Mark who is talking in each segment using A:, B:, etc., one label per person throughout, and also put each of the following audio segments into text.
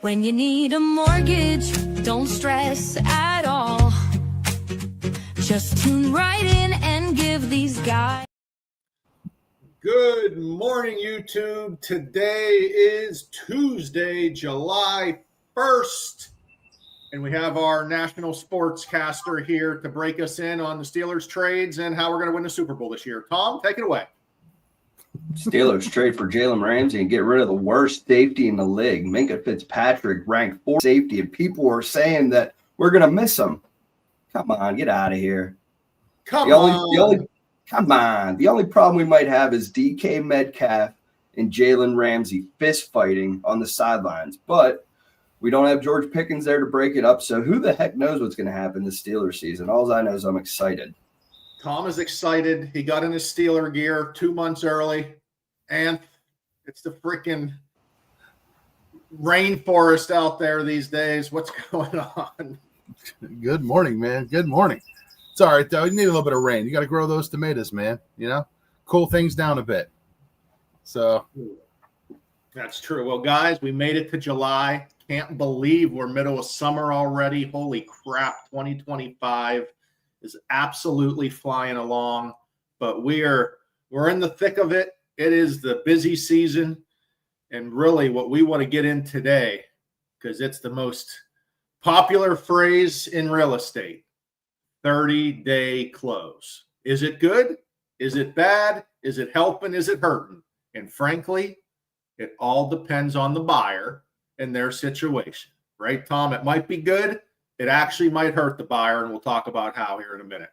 A: When you need a mortgage, don't stress at all. Just tune right in and give these guys.
B: Good morning, YouTube. Today is Tuesday, July 1st, and we have our national sportscaster here to break us in on the Steelers trades and how we're going to win the Super Bowl this year. Tom, take it away.
C: Steelers trade for Jalen Ramsey and get rid of the worst safety in the league. Minka Fitzpatrick ranked 4th safety, and people were saying that we're going to miss him. Come on, get out of here.
B: Come on.
C: The only problem we might have is DK Metcalf and Jalen Ramsey fist fighting on the sidelines. But we don't have George Pickens there to break it up, so who the heck knows what's going to happen this Steelers season? All I know is I'm excited.
B: Tom is excited. He got in his Steeler gear 2 months early, and it's the freaking rainforest out there these days. What's going on?
D: Good morning, man. Good morning. It's all right, though. You need a little bit of rain. You got to grow those tomatoes, man. You know, cool things down a bit. So
B: that's true. Well, guys, we made it to July. Can't believe we're middle of summer already. Holy crap, 2025 is absolutely flying along. But we're in the thick of it. It is the busy season. And really what we want to get in today, because it's the most popular phrase in real estate. 30-day close. Is it good? Is it bad? Is it helping? Is it hurting? And frankly, it all depends on the buyer and their situation, right, Tom? It might be good. It actually might hurt the buyer, and we'll talk about how here in a minute.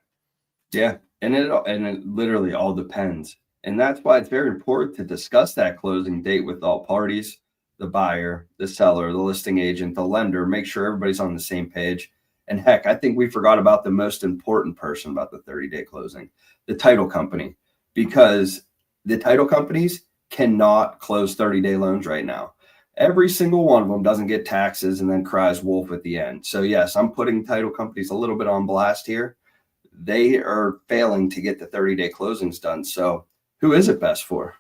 C: Yeah, and it literally all depends. And that's why it's very important to discuss that closing date with all parties, the buyer, the seller, the listing agent, the lender, make sure everybody's on the same page. And heck, I think we forgot about the most important person about the 30-day closing, the title company, because the title companies cannot close 30-day loans right now. Every single one of them doesn't get taxes and then cries wolf at the end. So yes, I'm putting title companies a little bit on blast here. They are failing to get the 30-day closings done. So who is it best for?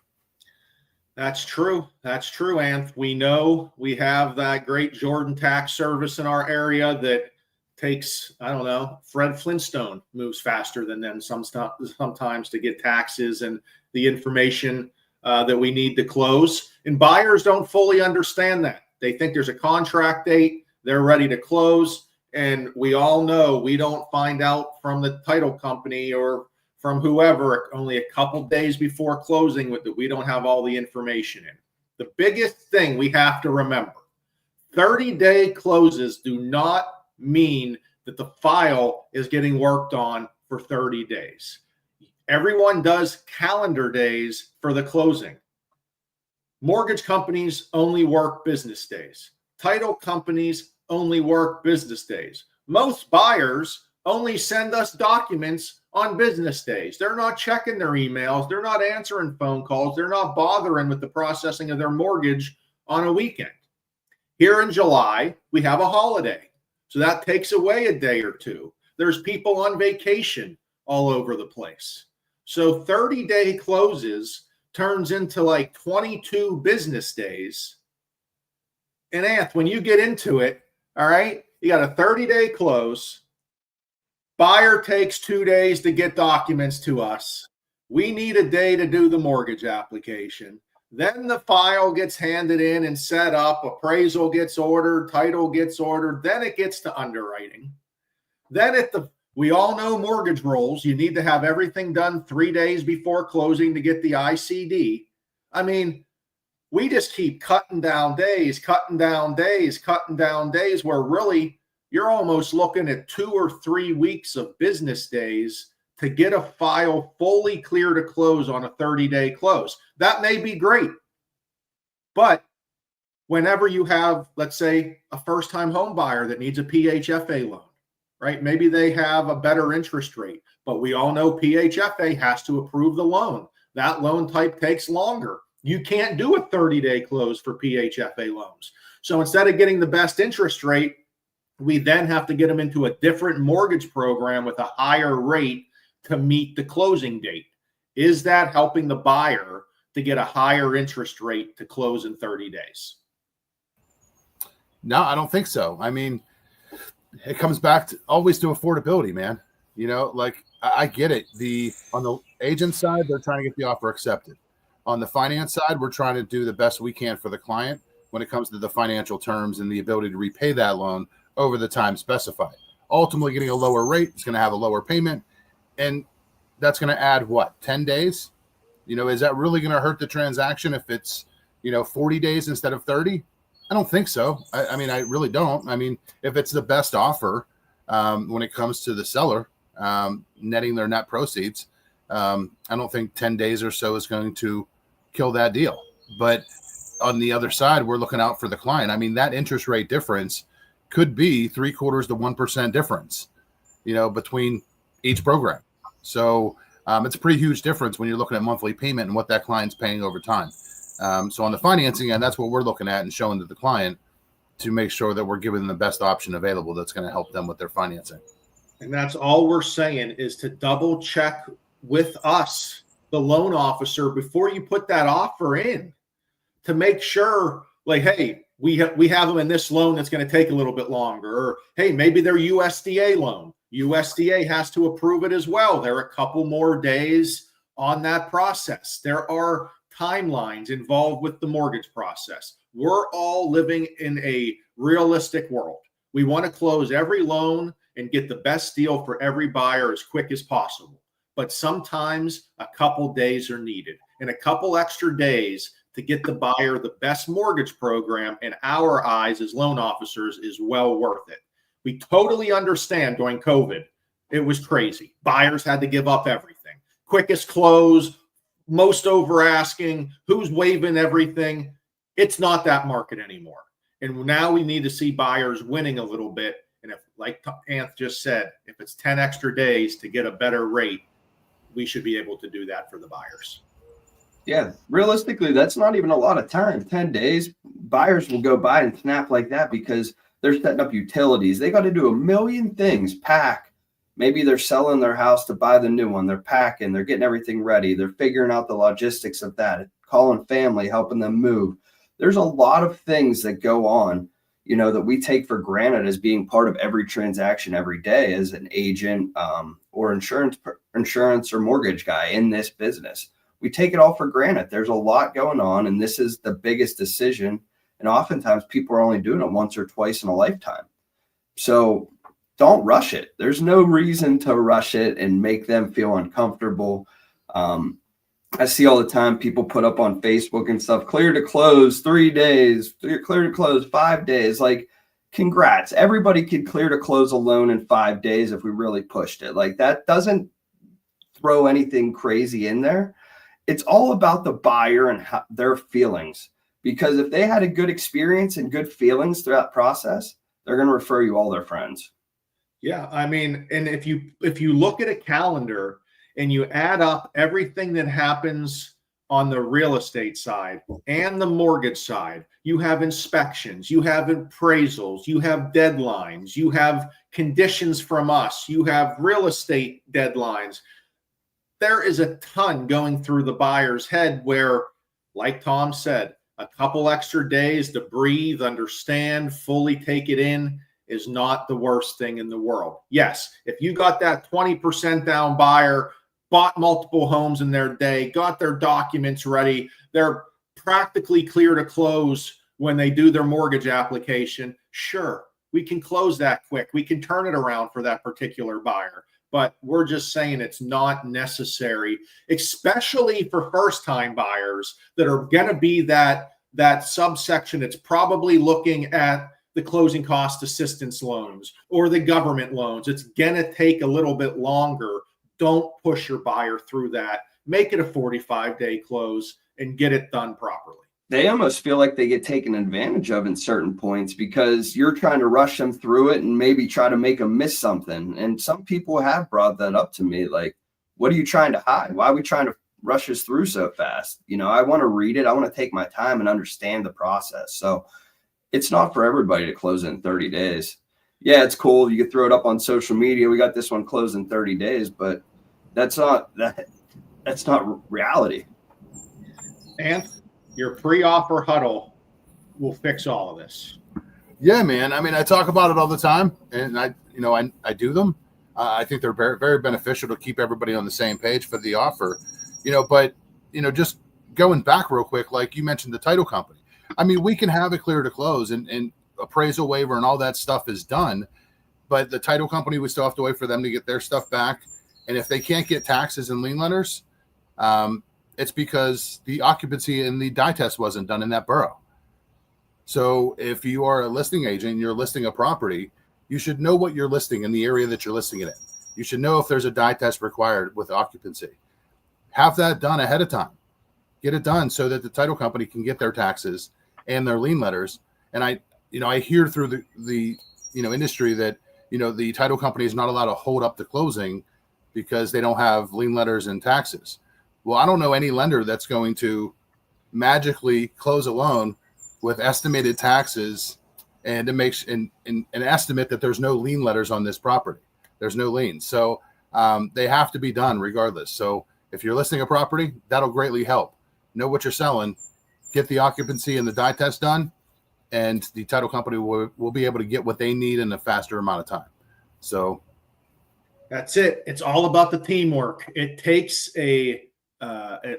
B: That's true. That's true, Anth. We know we have that great Jordan tax service in our area that takes, I don't know, Fred Flintstone moves faster than them sometimes to get taxes and the information that we need to close. And buyers don't fully understand that. They think there's a contract date, they're ready to close. And we all know we don't find out from the title company or from whoever only a couple days before closing that we don't have all the information in. The biggest thing we have to remember, 30-day closes do not mean that the file is getting worked on for 30 days. Everyone does calendar days for the closing. Mortgage companies only work business days. Title companies only work business days. Most buyers only send us documents on business days. They're not checking their emails. They're not answering phone calls. They're not bothering with the processing of their mortgage on a weekend. Here in July, we have a holiday. So that takes away a day or two. There's people on vacation all over the place. So 30-day closes turns into like 22 business days. And Anth, when you get into it, all right, you got a 30-day close. Buyer takes 2 days to get documents to us. We need a day to do the mortgage application. Then the file gets handed in and set up, appraisal gets ordered, title gets ordered, then it gets to underwriting. Then we all know mortgage rolls. You need to have everything done 3 days before closing to get the ICD. I mean, we just keep cutting down days, where really you're almost looking at 2 or 3 weeks of business days to get a file fully clear to close on a 30-day close. That may be great, but whenever you have, let's say, a first-time home buyer that needs a PHFA loan, right? Maybe they have a better interest rate, but we all know PHFA has to approve the loan. That loan type takes longer. You can't do a 30-day close for PHFA loans. So instead of getting the best interest rate, we then have to get them into a different mortgage program with a higher rate to meet the closing date. Is that helping the buyer to get a higher interest rate to close in 30 days?
D: No, I don't think so. I mean, it comes back always to affordability, man. Like I get it. On the agent side, they're trying to get the offer accepted. On the finance side, we're trying to do the best we can for the client when it comes to the financial terms and the ability to repay that loan over the time specified. Ultimately, getting a lower rate is going to have a lower payment, and that's going to add 10 days? Is that really going to hurt the transaction if it's 40 days instead of 30? I don't think so. I mean, I really don't. I mean, if it's the best offer when it comes to the seller netting their net proceeds, I don't think 10 days or so is going to kill that deal. But on the other side, we're looking out for the client. I mean, that interest rate difference could be 0.75 to 1% difference, between each program. So it's a pretty huge difference when you're looking at monthly payment and what that client's paying over time. So on the financing end, that's what we're looking at and showing to the client to make sure that we're giving them the best option available that's going to help them with their financing.
B: And that's all we're saying is to double check with us, the loan officer, before you put that offer in, to make sure, like, hey, we have them in this loan that's going to take a little bit longer, or hey, maybe their USDA loan. USDA has to approve it as well. There are a couple more days on that process. There are timelines involved with the mortgage process. We're all living in a realistic world. We want to close every loan and get the best deal for every buyer as quick as possible. But sometimes a couple days are needed, and a couple extra days to get the buyer the best mortgage program in our eyes as loan officers is well worth it. We totally understand during COVID, it was crazy. Buyers had to give up everything. Quickest close, most over asking, who's waiving everything. It's not that market anymore. And now we need to see buyers winning a little bit. And if, like Anth just said, if it's 10 extra days to get a better rate, we should be able to do that for the buyers.
C: Yeah, realistically, that's not even a lot of time. 10 days, buyers will go by and snap like that because they're setting up utilities. They got to do a million things, pack. Maybe they're selling their house to buy the new one. They're packing. They're getting everything ready. They're figuring out the logistics of that, calling family, helping them move. There's a lot of things that go on, that we take for granted as being part of every transaction every day as an agent or insurance or mortgage guy in this business. We take it all for granted. There's a lot going on, and this is the biggest decision. And oftentimes people are only doing it once or twice in a lifetime. So don't rush it. There's no reason to rush it and make them feel uncomfortable. I see all the time people put up on Facebook and stuff, clear to close 3 days, clear to close 5 days. Like, congrats. Everybody could clear to close a loan in 5 days if we really pushed it. Like, that doesn't throw anything crazy in there. It's all about the buyer and their feelings, because if they had a good experience and good feelings throughout the process, they're going to refer you all their friends.
B: Yeah, I mean, and if you look at a calendar and you add up everything that happens on the real estate side and the mortgage side, you have inspections, you have appraisals, you have deadlines, you have conditions from us, you have real estate deadlines. There is a ton going through the buyer's head where, like Tom said, a couple extra days to breathe, understand, fully take it in is not the worst thing in the world. Yes, if you got that 20% down buyer, bought multiple homes in their day, got their documents ready, they're practically clear to close when they do their mortgage application, sure, we can close that quick. We can turn it around for that particular buyer. But we're just saying it's not necessary, especially for first-time buyers that are going to be that subsection that's probably looking at the closing cost assistance loans or the government loans. It's going to take a little bit longer. Don't push your buyer through that. Make it a 45-day close and get it done properly.
C: They almost feel like they get taken advantage of in certain points because you're trying to rush them through it and maybe try to make them miss something. And some people have brought that up to me. Like, what are you trying to hide? Why are we trying to rush us through so fast? I want to read it. I want to take my time and understand the process. So it's not for everybody to close in 30 days. Yeah, it's cool. You can throw it up on social media. We got this one closed in 30 days, but that's not reality.
B: And your pre-offer huddle will fix all of this.
D: Yeah, man. I mean, I talk about it all the time, and I do them. I think they're very, very beneficial to keep everybody on the same page for the offer, but just going back real quick, like you mentioned, the title company. I mean, we can have it clear to close and appraisal waiver and all that stuff is done, but the title company, we still have to wait for them to get their stuff back. And if they can't get taxes and lien letters, it's because the occupancy and the die test wasn't done in that borough. So if you are a listing agent and you're listing a property, you should know what you're listing in the area that you're listing it in. You should know if there's a die test required with occupancy. Have that done ahead of time. Get it done so that the title company can get their taxes and their lien letters. And I hear through the industry that, the title company is not allowed to hold up the closing because they don't have lien letters and taxes. Well, I don't know any lender that's going to magically close a loan with estimated taxes and it makes an estimate that there's no lien letters on this property. There's no liens. So they have to be done regardless. So if you're listing a property, that'll greatly help. Know what you're selling, get the occupancy and the die test done, and the title company will be able to get what they need in a faster amount of time. So
B: that's it. It's all about the teamwork. It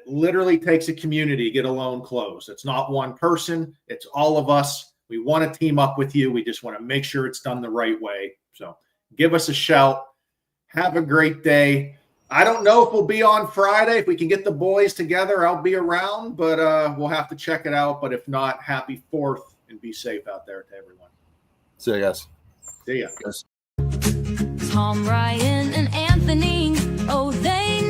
B: literally takes a community to get a loan closed. It's not one person. It's all of us. We want to team up with you. We just want to make sure it's done the right way. So give us a shout. Have a great day. I don't know if we'll be on Friday. If we can get the boys together, I'll be around, but we'll have to check it out. But if not, happy 4th and be safe out there to everyone.
D: See you guys.
B: See ya.
D: Yes.
A: Tom, Ryan, and Anthony, oh, they